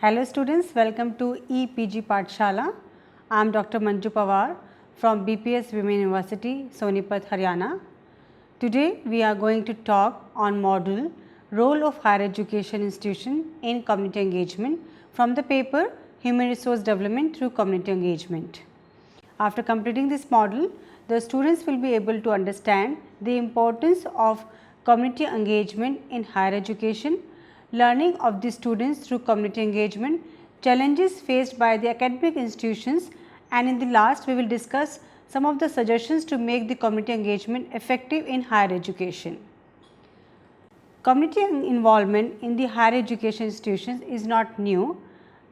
Hello students, welcome to EPG Pathshala. I am Dr. Manju Pawar from BPS Women University, Sonipat, Haryana. Today we are going to talk on module Role of Higher Education Institution in Community Engagement from the paper Human Resource Development through Community Engagement. After completing this module, the students will be able to understand the importance of community engagement in higher education, learning of the students through community engagement, challenges faced by the academic institutions, and in the last we will discuss some of the suggestions to make the community engagement effective in higher education. Community involvement in the higher education institutions is not new.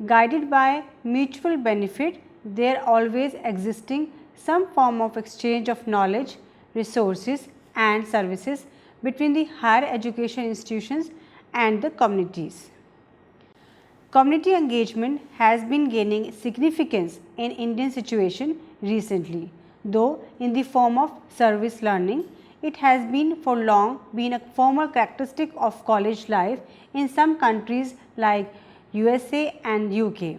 Guided by mutual benefit, there always existing some form of exchange of knowledge, resources and services between the higher education institutions and the communities. Community engagement has been gaining significance in Indian situation recently, though in the form of service learning. It has been for long been a formal characteristic of college life in some countries like USA and UK.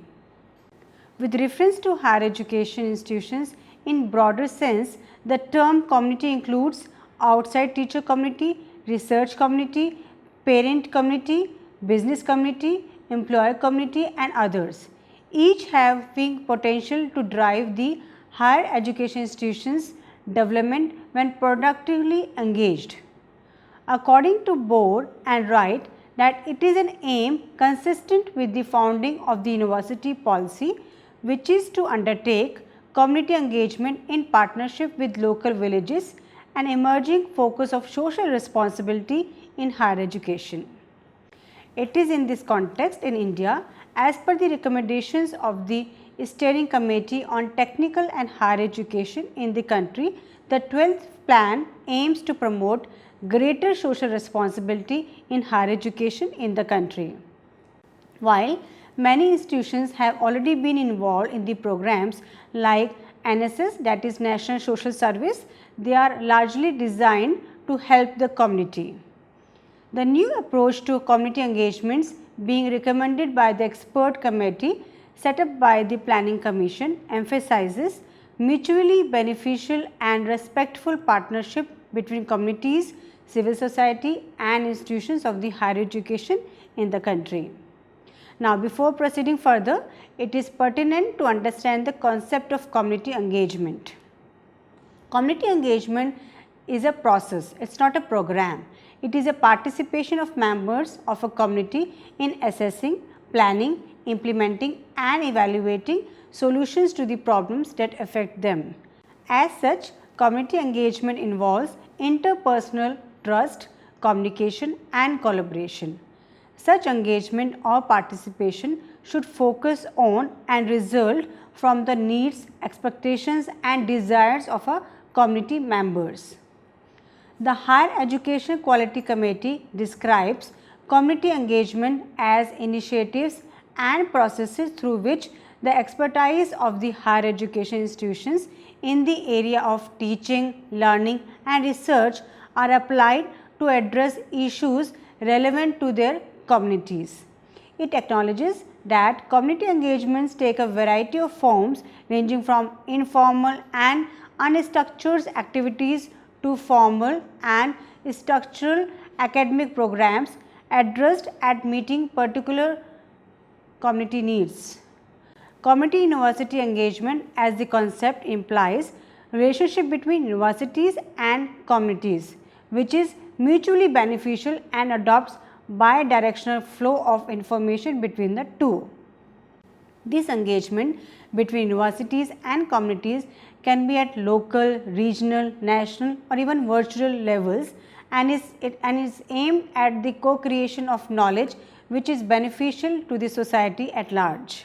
With reference to higher education institutions in broader sense, the term community includes outside teacher community, research community, parent community, business community, employer community and others, each having potential to drive the higher education institutions development when productively engaged. According to Board and Wright, that it is an aim consistent with the founding of the university policy, which is to undertake community engagement in partnership with local villages, an emerging focus of social responsibility in higher education. It is in this context in India, as per the recommendations of the Steering Committee on Technical and Higher Education in the country, the 12th plan aims to promote greater social responsibility in higher education in the country. While many institutions have already been involved in the programs like NSS, that is National Social Service, they are largely designed to help the community. The new approach to community engagements being recommended by the expert committee set up by the Planning Commission emphasizes mutually beneficial and respectful partnership between communities, civil society and institutions of the higher education in the country. Now, before proceeding further, it is pertinent to understand the concept of community engagement. Community engagement is a process, it is not a program. It is a participation of members of a community in assessing, planning, implementing and evaluating solutions to the problems that affect them. As such, community engagement involves interpersonal trust, communication and collaboration. Such engagement or participation should focus on and result from the needs, expectations and desires of a community members. The Higher Education Quality Committee describes community engagement as initiatives and processes through which the expertise of the higher education institutions in the area of teaching, learning and research are applied to address issues relevant to their communities. It acknowledges that community engagements take a variety of forms ranging from informal and unstructured activities to formal and structural academic programs addressed at meeting particular community needs. Community university engagement as the concept implies relationship between universities and communities, which is mutually beneficial and adopts bi-directional flow of information between the two. This engagement between universities and communities can be at local, regional, national or even virtual levels and is aimed at the co-creation of knowledge which is beneficial to the society at large.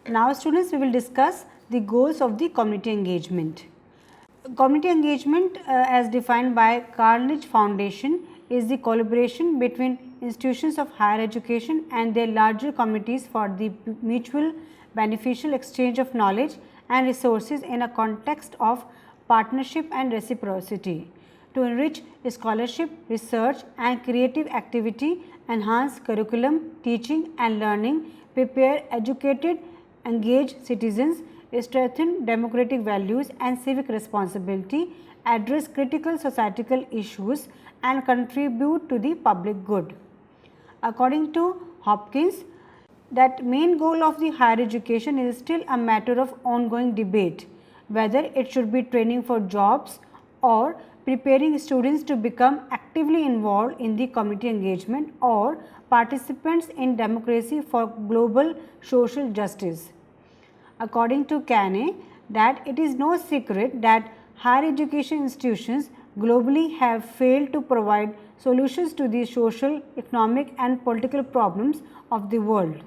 Now students, we will discuss the goals of the community engagement. Community engagement as defined by Carnegie Foundation is the collaboration between institutions of higher education and their larger communities for the mutual beneficial exchange of knowledge and resources in a context of partnership and reciprocity to enrich scholarship, research and creative activity enhance curriculum, teaching and learning, prepare educated, engaged citizens, strengthen democratic values and civic responsibility, address critical societal issues and contribute to the public good. According to Hopkins, that main goal of the higher education is still a matter of ongoing debate, whether it should be training for jobs or preparing students to become actively involved in the community engagement or participants in democracy for global social justice. According to Kane, that it is no secret that higher education institutions globally have failed to provide solutions to the social, economic and political problems of the world.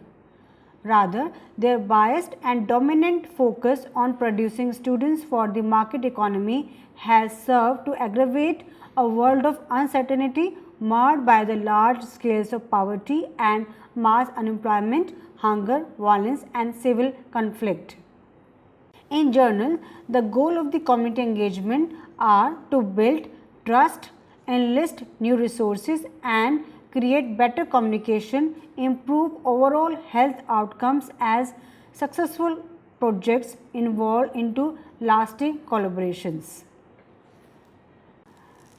Rather, their biased and dominant focus on producing students for the market economy has served to aggravate a world of uncertainty marred by the large scales of poverty and mass unemployment, hunger, violence and civil conflict. In general, the goal of the community engagement are to build trust, enlist new resources and create better communication, improve overall health outcomes as successful projects involve into lasting collaborations.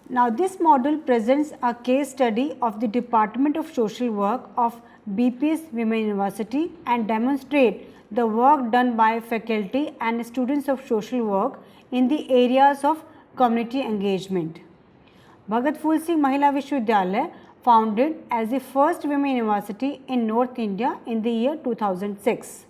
Now, this model presents a case study of the Department of Social Work of BPS Women University and demonstrate the work done by faculty and students of social work in the areas of community engagement. Bhagat Phool Singh Mahila Vishwavidyalaya, founded as the first women university in North India in the year 2006.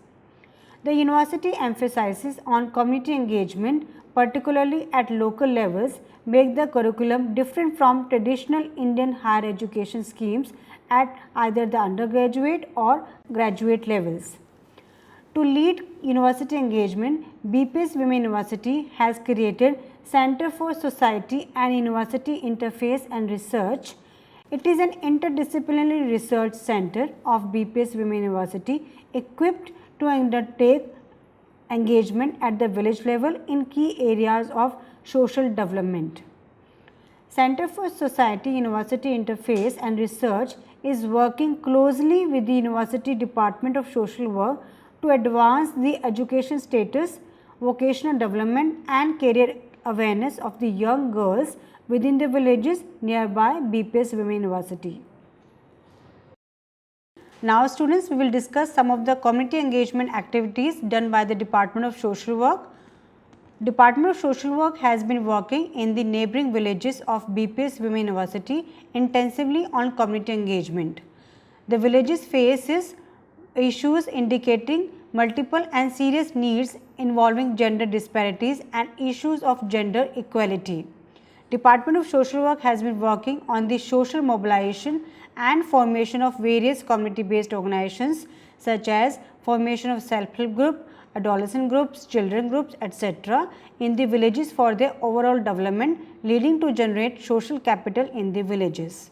The university emphasizes on community engagement, particularly at local levels, make the curriculum different from traditional Indian higher education schemes at either the undergraduate or graduate levels. To lead university engagement, BPS Women University has created Center for Society and University Interface and Research. It is an interdisciplinary research center of BPS Women University equipped to undertake engagement at the village level in key areas of social development. Center for Society University Interface and Research is working closely with the University Department of Social Work to advance the education status, vocational development and career awareness of the young girls within the villages nearby BPS Women University. Now students, we will discuss some of the community engagement activities done by the Department of Social Work. Department of Social Work has been working in the neighboring villages of BPS Women University intensively on community engagement. The villages faces issues indicating multiple and serious needs involving gender disparities and issues of gender equality. Department of Social Work has been working on the social mobilization and formation of various community-based organizations such as formation of self-help group, adolescent groups, children groups, etc. in the villages for their overall development, leading to generate social capital in the villages.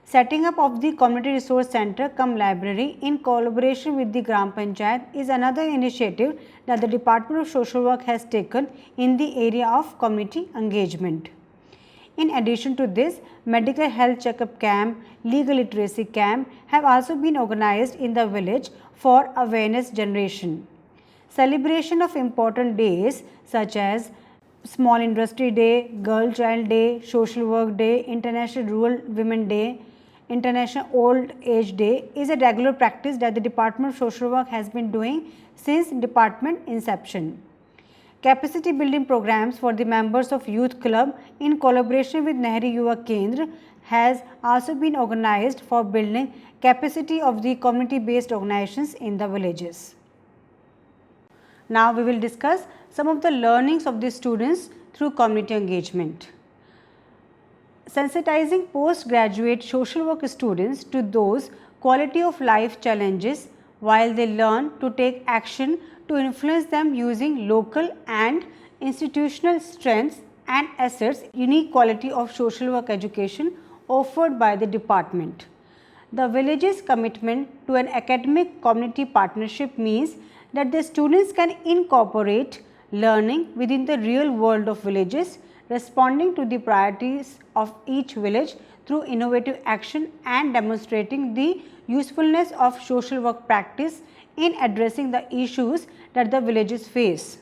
Setting up of the Community Resource Center cum library in collaboration with the Gram Panchayat is another initiative that the Department of Social Work has taken in the area of community engagement. In addition to this, medical health checkup camp, legal literacy camp have also been organized in the village for awareness generation. Celebration of important days such as Small Industry Day, Girl Child Day, Social Work Day, International Rural Women Day, International Old Age Day is a regular practice that the Department of Social Work has been doing since department inception. Capacity building programs for the members of youth club in collaboration with Nehru Yuva Kendra has also been organized for building capacity of the community based organizations in the villages. Now we will discuss some of the learnings of the students through community engagement. Sensitizing postgraduate social work students to those quality of life challenges while they learn to take action to influence them using local and institutional strengths and assets, unique quality of social work education offered by the department. The village's commitment to an academic community partnership means that the students can incorporate learning within the real world of villages, responding to the priorities of each village through innovative action and demonstrating the usefulness of social work practice in addressing the issues that the villages face.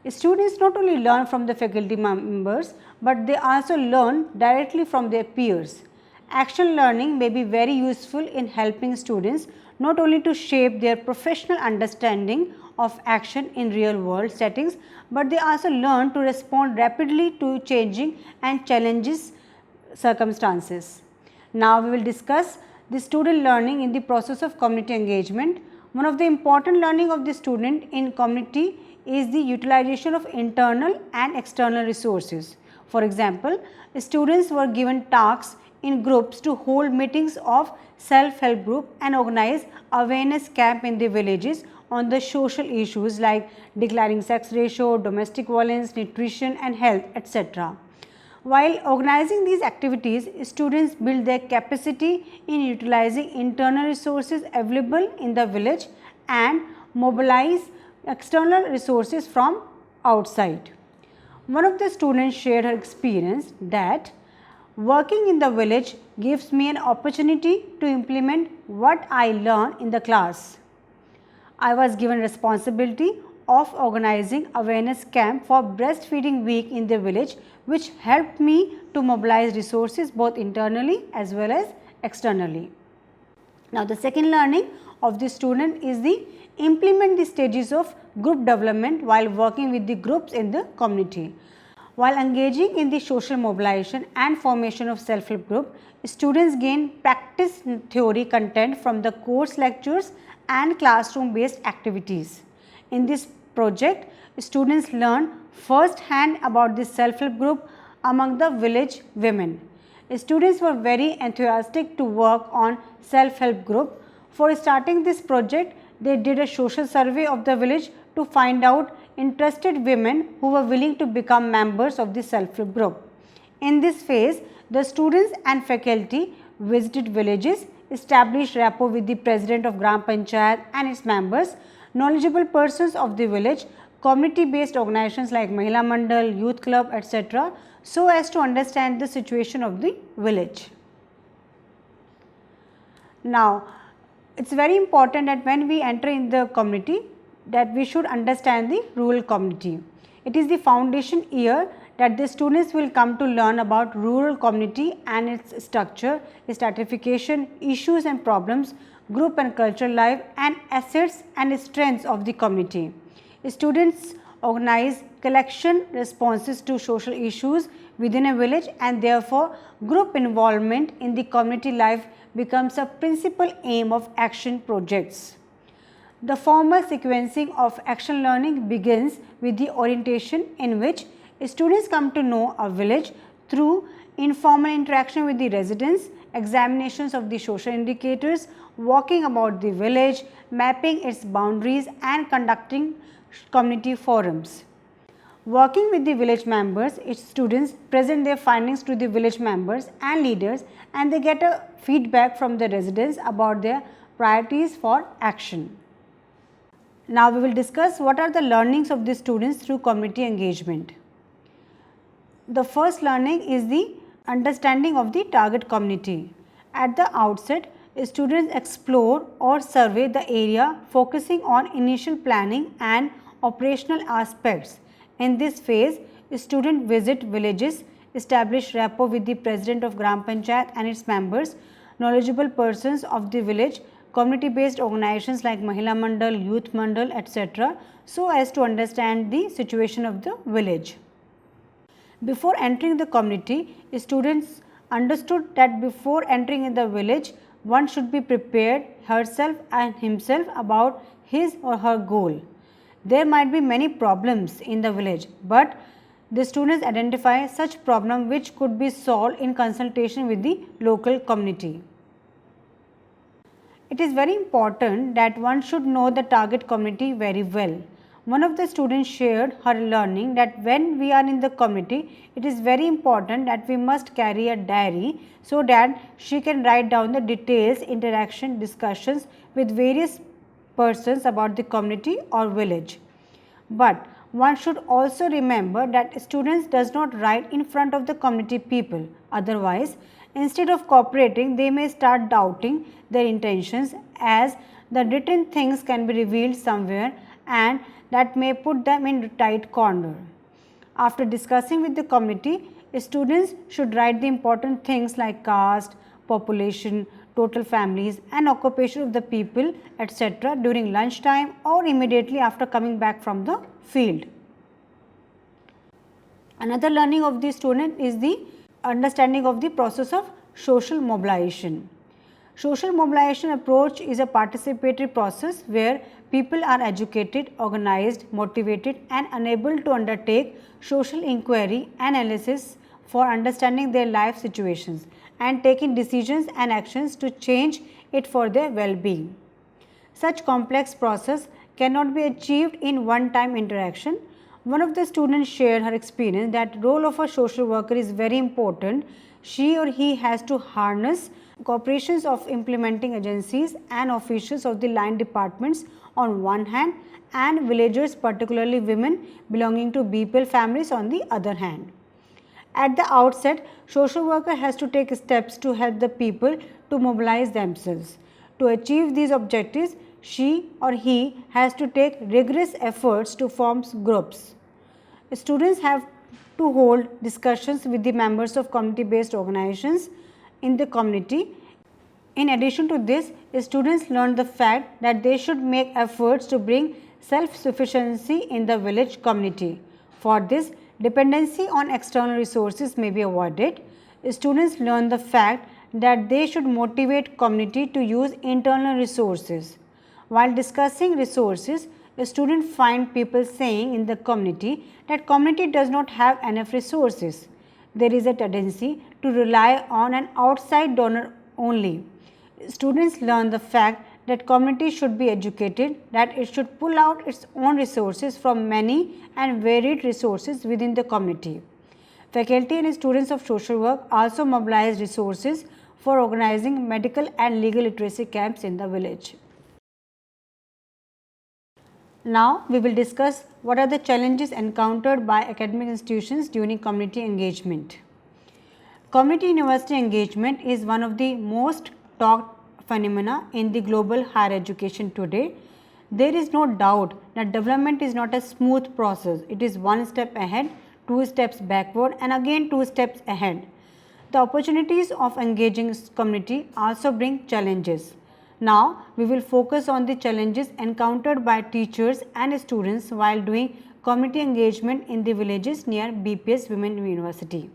Students not only learn from the faculty members, but they also learn directly from their peers. Action learning may be very useful in helping students not only to shape their professional understanding of action in real world settings, but they also learn to respond rapidly to changing and challenges circumstances. Now, we will discuss the student learning in the process of community engagement. One of the important learning of the student in community is the utilization of internal and external resources. For example, students were given tasks in groups to hold meetings of self-help group and organize awareness camp in the villages on the social issues like declining sex ratio, domestic violence, nutrition and health, etc. While organizing these activities, students build their capacity in utilizing internal resources available in the village and mobilize external resources from outside. One of the students shared her experience that working in the village gives me an opportunity to implement what I learn in the class. I was given responsibility of organizing awareness camp for breastfeeding week in the village, which helped me to mobilize resources both internally as well as externally. Now, the second learning of the student is the implement the stages of group development while working with the groups in the community. While engaging in the social mobilization and formation of self-help group, students gain practice theory content from the course lectures and classroom based activities. In this project, students learn first hand about the self-help group among the village women. Students were very enthusiastic to work on self-help group. For starting this project, they did a social survey of the village to find out interested women who were willing to become members of the self-help group. In this phase, the students and faculty visited villages, established rapport with the president of Gram Panchayat and its members, knowledgeable persons of the village, community based organizations like Mahila Mandal, Youth Club, etc., so as to understand the situation of the village. Now, it is very important that when we enter in the community, that we should understand the rural community. It is the foundation year that the students will come to learn about rural community and its structure, stratification, issues and problems, group and cultural life and assets and strengths of the community. Students organize collection responses to social issues within a village, and therefore group involvement in the community life becomes a principal aim of action projects. The formal sequencing of action learning begins with the orientation, in which students come to know a village through informal interaction with the residents, examinations of the social indicators, walking about the village, mapping its boundaries and conducting community forums. Working with the village members, its students present their findings to the village members and leaders, and they get a feedback from the residents about their priorities for action. Now, we will discuss what are the learnings of the students through community engagement. The first learning is the understanding of the target community. At the outset, students explore or survey the area, focusing on initial planning and operational aspects. In this phase, students visit villages, establish rapport with the president of Gram Panchayat and its members, knowledgeable persons of the village, community based organizations like Mahila Mandal, Youth Mandal, etc., so as to understand the situation of the village. Before entering the community, students understood that before entering in the village, one should be prepared herself and himself about his or her goal. There might be many problems in the village, but the students identify such problem which could be solved in consultation with the local community. It is very important that one should know the target community very well. One of the students shared her learning that when we are in the community, it is very important that we must carry a diary so that she can write down the details, interaction, discussions with various persons about the community or village. But one should also remember that students does not write in front of the community people. Otherwise, Instead of cooperating, they may start doubting their intentions, as the written things can be revealed somewhere and that may put them in a tight corner. After discussing with the community, students should write the important things like caste, population, total families and occupation of the people, etc. during lunchtime or immediately after coming back from the field. Another learning of the student is the understanding of the process of social mobilization. Social mobilization approach is a participatory process where people are educated, organized, motivated and enabled to undertake social inquiry and analysis for understanding their life situations and taking decisions and actions to change it for their well-being. Such complex process cannot be achieved in one-time interaction. One of the students shared her experience that role of a social worker is very important. She or he has to harness cooperations of implementing agencies and officials of the line departments on one hand and villagers, particularly women belonging to BPL families on the other hand. At the outset, social worker has to take steps to help the people to mobilize themselves. To achieve these objectives, she or he has to take rigorous efforts to form groups. Students have to hold discussions with the members of community-based organizations in the community. In addition to this, students learn the fact that they should make efforts to bring self-sufficiency in the village community. For this, dependency on external resources may be avoided. Students learn the fact that they should motivate community to use internal resources. While discussing resources, a student find people saying in the community that community does not have enough resources. There is a tendency to rely on an outside donor only. Students learn the fact that community should be educated, that it should pull out its own resources from many and varied resources within the community. Faculty and students of social work also mobilize resources for organizing medical and legal literacy camps in the village. Now, we will discuss what are the challenges encountered by academic institutions during community engagement. Community university engagement is one of the most talked phenomena in the global higher education today. There is no doubt that development is not a smooth process. It is one step ahead, two steps backward and again two steps ahead. The opportunities of engaging community also bring challenges. Now, we will focus on the challenges encountered by teachers and students while doing community engagement in the villages near BPS Women University.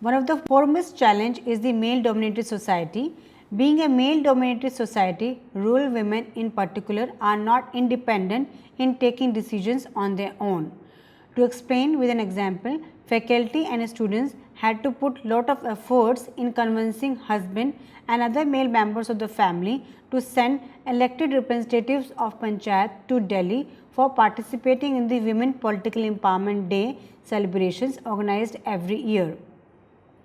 One of the foremost challenge is the male-dominated society. Being a male-dominated society, rural women in particular are not independent in taking decisions on their own. To explain with an example, faculty and students had to put lot of efforts in convincing husband and other male members of the family to send elected representatives of Panchayat to Delhi for participating in the Women Political Empowerment Day celebrations organized every year.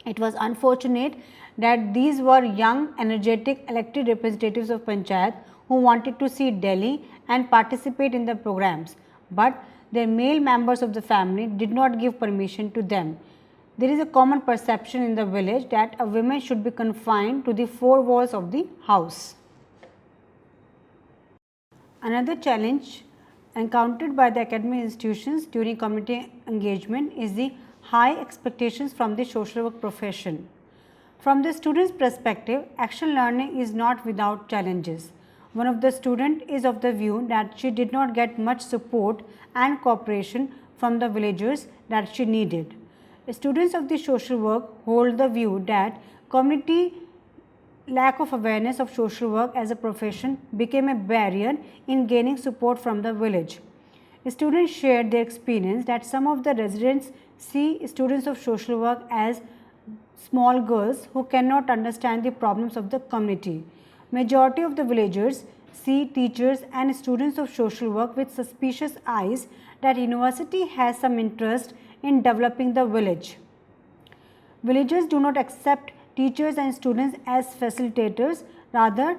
It was unfortunate that these were young, energetic elected representatives of Panchayat who wanted to see Delhi and participate in the programs, but their male members of the family did not give permission to them. There is a common perception in the village that a woman should be confined to the four walls of the house. Another challenge encountered by the academic institutions during community engagement is the high expectations from the social work profession. From the student's perspective, action learning is not without challenges. One of the students is of the view that she did not get much support and cooperation from the villagers that she needed. Students of the social work hold the view that community lack of awareness of social work as a profession became a barrier in gaining support from the village. Students shared their experience that some of the residents see students of social work as small girls who cannot understand the problems of the community. Majority of the villagers see teachers and students of social work with suspicious eyes that university has some interest in developing the village. Villagers do not accept teachers and students as facilitators, rather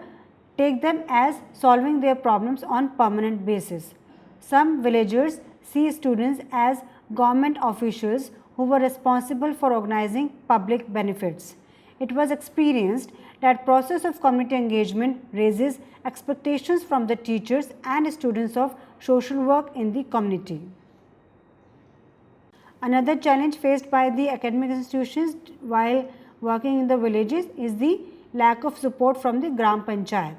take them as solving their problems on permanent basis. Some villagers see students as government officials who were responsible for organizing public benefits. it was experienced that process of community engagement raises expectations from the teachers and students of social work in the community. Another challenge faced by the academic institutions while working in the villages is the lack of support from the Gram Panchayat.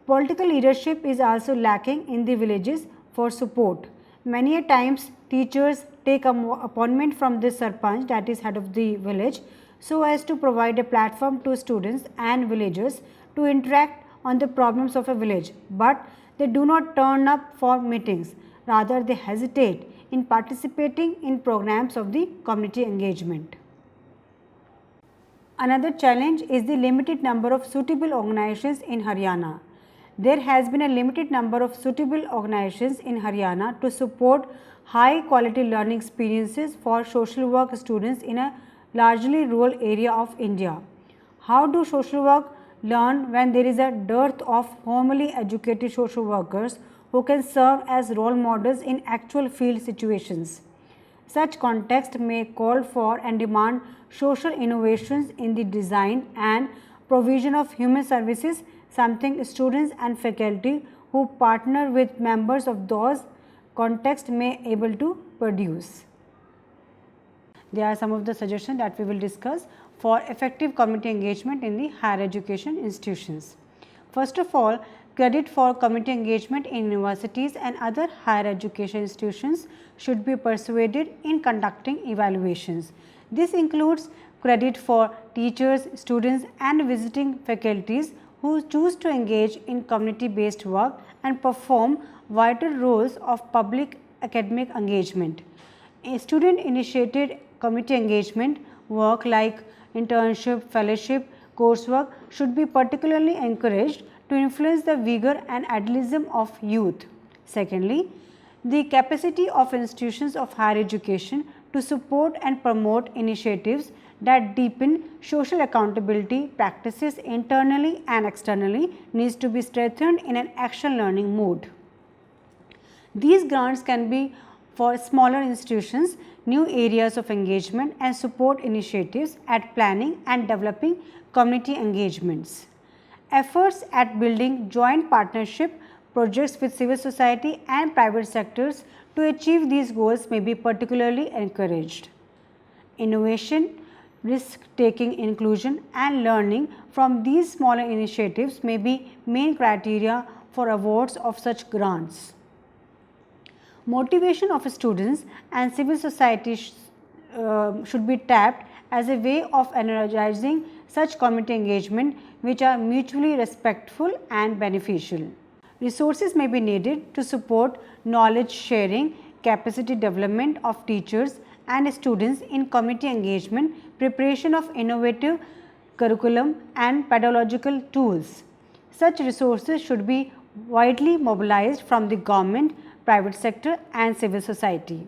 Political leadership is also lacking in the villages for support. Many a times teachers take an appointment from the Sarpanch, that is head of the village, so as to provide a platform to students and villagers to interact on the problems of a village, but they do not turn up for meetings. Rather, they hesitate in participating in programs of the community engagement. Another challenge is the limited number of suitable organizations in Haryana. There has been a limited number of suitable organizations in Haryana to support high quality learning experiences for social work students in a largely rural area of India. How do social work learn when there is a dearth of formally educated social workers who can serve as role models in actual field situations? Such context may call for and demand social innovations in the design and provision of human services, something students and faculty who partner with members of those contexts may able to produce. There are some of the suggestions that we will discuss for effective community engagement in the higher education institutions. First of all, credit for community engagement in universities and other higher education institutions should be persuaded in conducting evaluations. This includes credit for teachers, students and visiting faculties who choose to engage in community based work and perform vital roles of public academic engagement. A student initiated community engagement work like internship, fellowship, coursework should be particularly encouraged to influence the vigor and idealism of youth. Secondly, the capacity of institutions of higher education to support and promote initiatives that deepen social accountability practices internally and externally needs to be strengthened in an action learning mode. These grants can be for smaller institutions, new areas of engagement and support initiatives at planning and developing community engagements. Efforts at building joint partnership projects with civil society and private sectors to achieve these goals may be particularly encouraged. Innovation, risk-taking, inclusion and learning from these smaller initiatives may be main criteria for awards of such grants. Motivation of students and civil society should be tapped as a way of energizing such community engagement which are mutually respectful and beneficial. Resources may be needed to support knowledge sharing, capacity development of teachers and students in community engagement, preparation of innovative curriculum and pedagogical tools. Such resources should be widely mobilized from the government, private sector and civil society.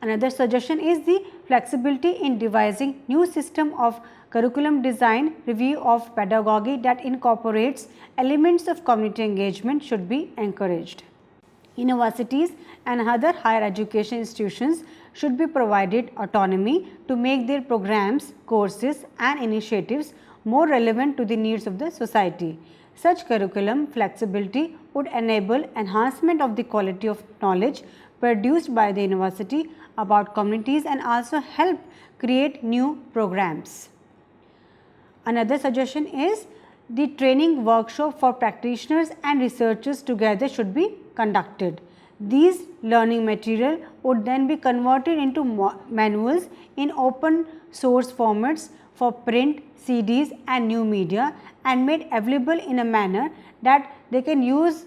Another suggestion is the flexibility in devising new system of curriculum design, review of pedagogy that incorporates elements of community engagement should be encouraged. Universities and other higher education institutions should be provided autonomy to make their programs, courses and initiatives more relevant to the needs of the society. Such curriculum flexibility would enable enhancement of the quality of knowledge produced by the university about communities and also help create new programs. Another suggestion is the training workshop for practitioners and researchers together should be conducted. These learning material would then be converted into manuals in open source formats for print, CDs and new media and made available in a manner that they can use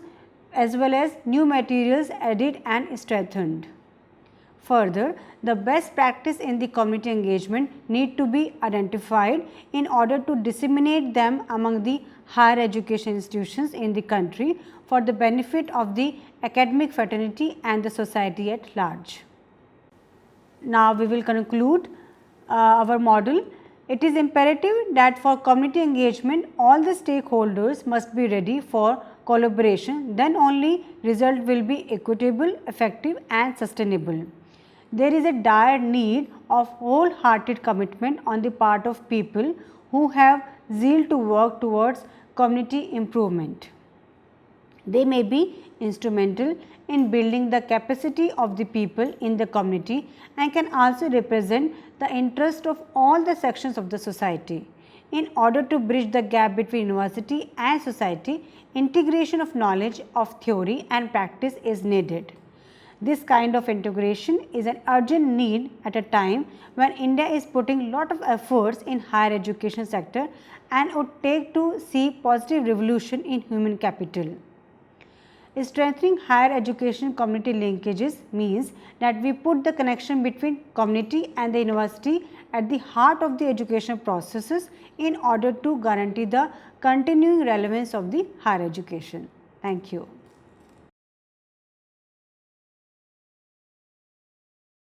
as well as new materials added and strengthened. Further, the best practice in the community engagement need to be identified in order to disseminate them among the higher education institutions in the country for the benefit of the academic fraternity and the society at large. Now, we will conclude our model. It is imperative that for community engagement, all the stakeholders must be ready for collaboration, then only result will be equitable, effective and sustainable. there is a dire need of wholehearted commitment on the part of people who have zeal to work towards community improvement. They may be instrumental in building the capacity of the people in the community and can also represent the interest of all the sections of the society. In order to bridge the gap between university and society, integration of knowledge of theory and practice is needed. This kind of integration is an urgent need at a time when India is putting lot of efforts in higher education sector and would take to see positive revolution in human capital. Strengthening higher education community linkages means that we put the connection between community and the university at the heart of the educational processes in order to guarantee the continuing relevance of the higher education. Thank you.